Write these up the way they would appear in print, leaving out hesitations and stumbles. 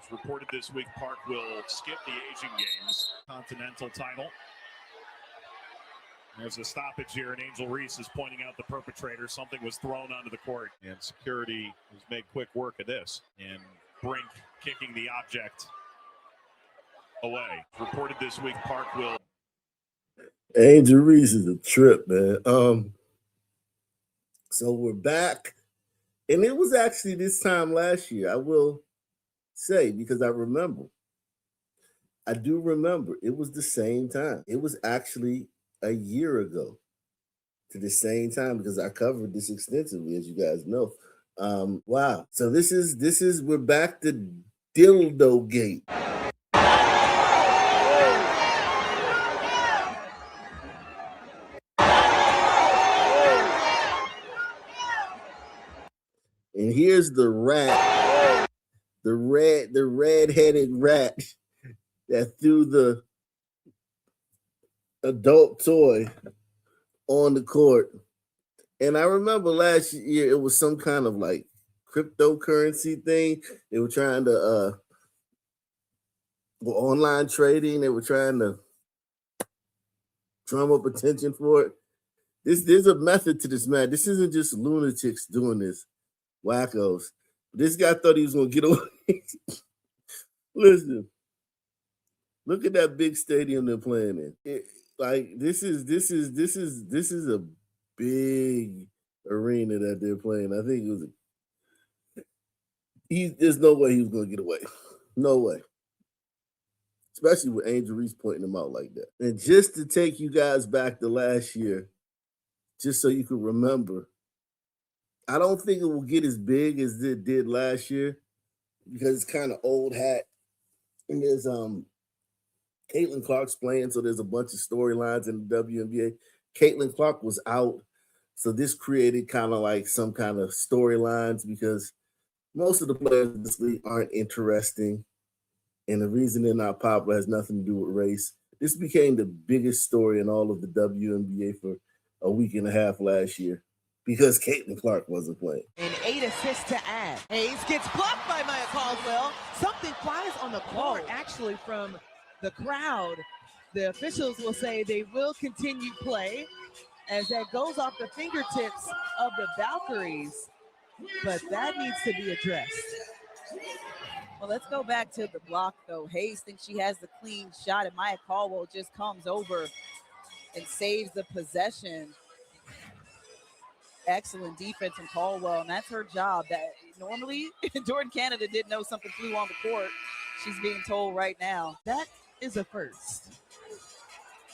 It's reported this week Park will skip the Asian Games Continental title. There's a stoppage here, and Angel Reese is pointing out the perpetrator. Something was thrown onto the court, and security has made quick work of this. And Brink kicking the object away. Reported this week Park will... Angel Reese is a trip, man. So we're back. And it was actually this time last year, I will say, because I remember. I do remember. It was the same time. It was actually a year ago to the same time, because I covered this extensively, as you guys know. Wow. So this is we're back to Dildo-Gate. And here's the rat, the red-headed rat that threw the adult toy on the court. And I remember last year it was some kind of like cryptocurrency thing. They were trying to online trading. They were trying to drum up attention for it. There's a method to this, man. This isn't just lunatics doing this. Wackos. This guy thought he was gonna get away. Listen, look at that big stadium they're playing in. This is a big arena that they're playing. I think there's no way he was gonna get away. No way. Especially with Angel Reese pointing him out like that. And just to take you guys back to last year, just so you can remember, I don't think it will get as big as it did last year because it's kind of old hat. And there's Caitlin Clark's playing, so there's a bunch of storylines in the WNBA. Caitlin Clark was out, so this created kind of like some kind of storylines because most of the players in this league aren't interesting, and the reason they're not popular has nothing to do with race. This became the biggest story in all of the WNBA for a week and a half last year, because Caitlin Clark wasn't playing. And 8 assists to add. Hayes gets blocked by Maya Caldwell. Something flies on the court, actually, from the crowd. The officials will say they will continue play as that goes off the fingertips of the Valkyries. But that needs to be addressed. Well, let's go back to the block, though. Hayes thinks she has the clean shot, and Maya Caldwell just comes over and saves the possession. Excellent defense from Caldwell, and that's her job. That normally Jordan Canada didn't know something flew on the court. She's being told right now. That is a first.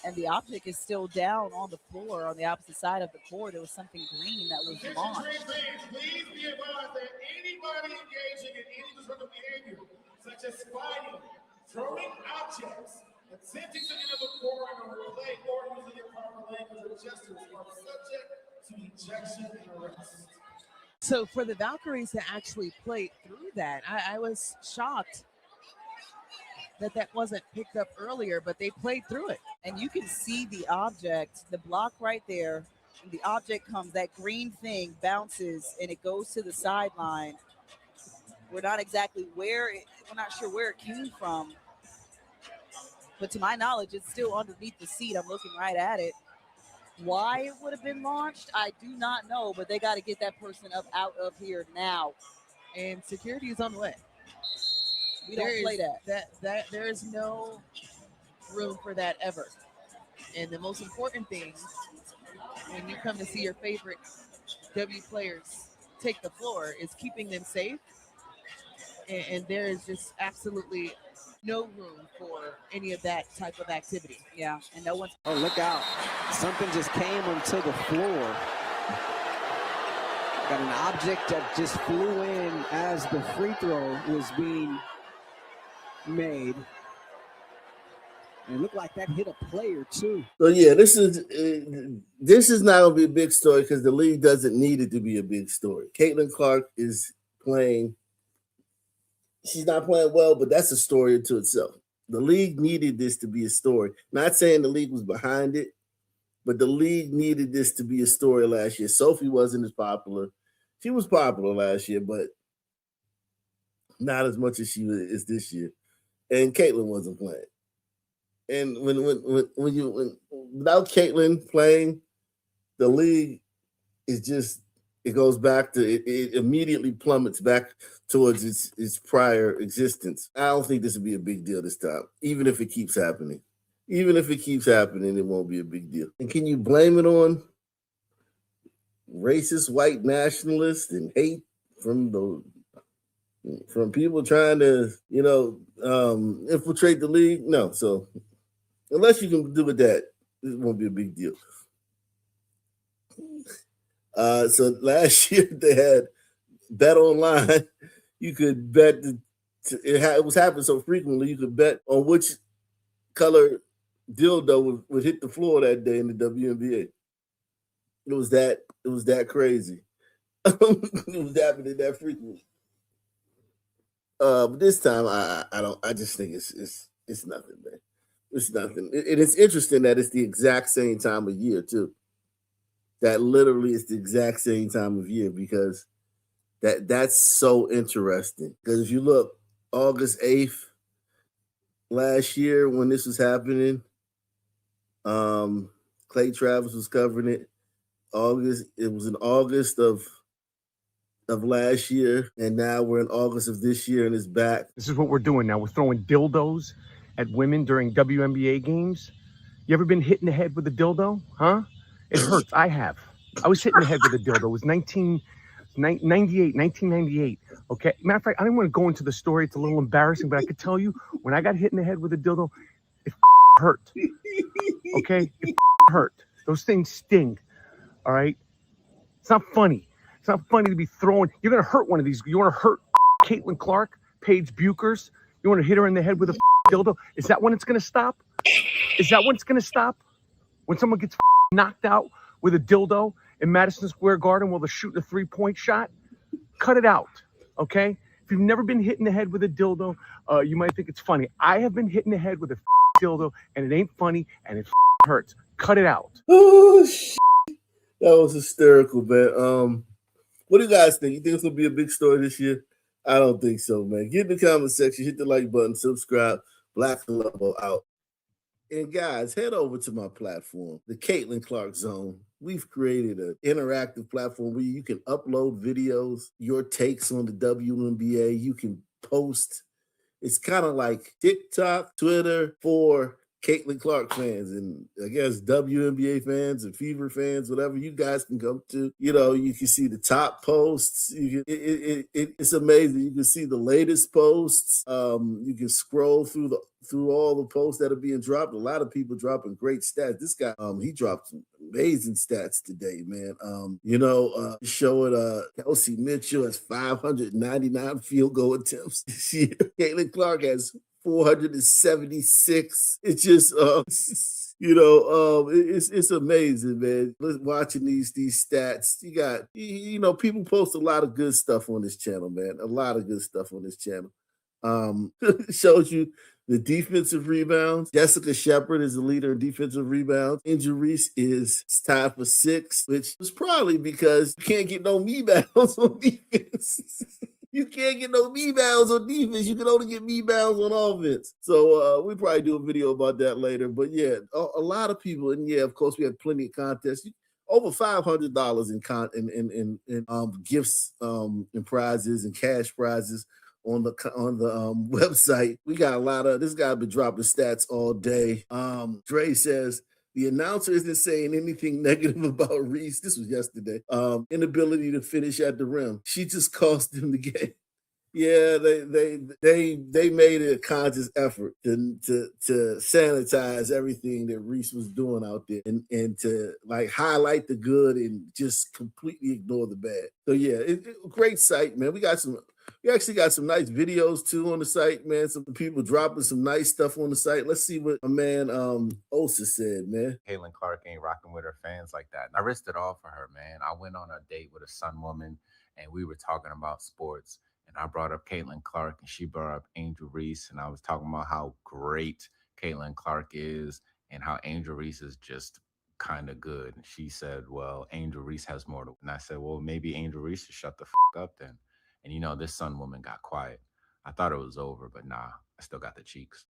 And the object is still down on the floor on the opposite side of the court. It was something green that was launched. Please be advised that anybody engaging in any sort of behavior, such as fighting, throwing objects, attempting to enter the court or play or using improper language or gestures are subject to ejection and arrest. So for the Valkyries to actually play through that, I was shocked that wasn't picked up earlier, but they played through it. And you can see the object, the block right there. And the object comes, that green thing bounces, and it goes to the sideline. We're not sure where it came from. But to my knowledge, it's still underneath the seat. I'm looking right at it. Why it would have been launched, I do not know, but they got to get that person up out of here now. And security is on the way. We don't play that. There is no room for that ever. And the most important thing when you come to see your favorite W players take the floor is keeping them safe. And there is just absolutely no room for any of that type of activity. Yeah, and no one's... Oh, look out. Something just came onto the floor. Got an object that just flew in as the free throw was being made. And it looked like that hit a player too. So yeah, this is not gonna be a big story because the league doesn't need it to be a big story. Caitlin Clark is playing. She's not playing well, but that's a story unto itself. The league needed this to be a story. Not saying the league was behind it, but the league needed this to be a story last year. Sophie wasn't as popular. She was popular last year, but not as much as she is this year. And Caitlin wasn't playing. And when without Caitlin playing, the league is just, it goes back to it immediately plummets back towards its prior existence. I don't think this will be a big deal this time, even if it keeps happening. Even if it keeps happening, it won't be a big deal. And can you blame it on racist white nationalists and hate from people trying to, infiltrate the league? No. So unless you can do with that, it won't be a big deal. So last year they had bet online. You could bet it was happening so frequently. You could bet on which color dildo would hit the floor that day in the WNBA. It was that crazy. It was happening that frequently. But this time I just think it's nothing, man. It's nothing. It's interesting that it's the exact same time of year too. That literally is the exact same time of year, because that's so interesting. Because if you look, August 8th last year when this was happening, Clay Travis was covering it. It was in August of last year, and now we're in August of this year, and it's back. This is what we're doing now. We're throwing dildos at women during WNBA games. You ever been hit in the head with a dildo? Huh? It hurts. I have. I was hit in the head with a dildo. It was 1998. Okay. Matter of fact, I don't want to go into the story. It's a little embarrassing, but I could tell you when I got hit in the head with a dildo, it hurt. Okay? It hurt. Those things sting. All right? It's not funny. It's not funny to be throwing. You're going to hurt one of these. You want to hurt Caitlin Clark, Paige Buchers? You want to hit her in the head with a dildo? Is that when it's going to stop? Is that when it's going to stop? When someone gets knocked out with a dildo in Madison Square Garden while they're shooting a three-point shot? Cut it out, okay? If you've never been hit in the head with a dildo, you might think it's funny. I have been hit in the head with a dildo, and it ain't funny, and it hurts. Cut it out. Oh, shit. That was hysterical, man. What do you guys think? You think it's going to be a big story this year? I don't think so, man. Get in the comment section, hit the like button, subscribe. Black Level out. And guys, head over to my platform, the Caitlin Clark Zone. We've created an interactive platform where you can upload videos, your takes on the WNBA. You can post. It's kind of like TikTok, Twitter for Caitlin Clark fans, and I guess WNBA fans and Fever fans, whatever you guys can come to. You can see the top posts. It's amazing. You can see the latest posts. You can scroll through all the posts that are being dropped. A lot of people dropping great stats. This guy, he dropped some amazing stats today, man. Showing Kelsey Mitchell has 599 field goal attempts this year. Caitlin Clark has 476. It's just it's amazing, man. Watching these stats. You got people post a lot of good stuff on this channel, man. A lot of good stuff on this channel. Shows you the defensive rebounds. Jessica Shepard is the leader in defensive rebounds. Angel Reese is tied for 6th, which is probably because you can't get no rebounds on defense. You can't get no rebounds on defense. You can only get rebounds on offense. So we probably do a video about that later. But yeah, a lot of people, and yeah, of course, we have plenty of contests. Over $500 in gifts and prizes and cash prizes on the website. We got a lot of this guy been dropping stats all day. Dre says the announcer isn't saying anything negative about Reese. This was yesterday. Inability to finish at the rim. She just cost them the game. Yeah, they made a conscious effort to sanitize everything that Reese was doing out there and to like highlight the good and just completely ignore the bad. So yeah, great site, man. We actually got some nice videos too on the site, man. Some people dropping some nice stuff on the site. Let's see what my man Osa said, man. Caitlin Clark ain't rocking with her fans like that. And I risked it all for her, man. I went on a date with a Sun woman and we were talking about sports. And I brought up Caitlin Clark and she brought up Angel Reese. And I was talking about how great Caitlin Clark is and how Angel Reese is just kind of good. And she said, well, Angel Reese has more to. And I said, well, maybe Angel Reese should shut the up then. And this Sun woman got quiet. I thought it was over, but nah, I still got the cheeks.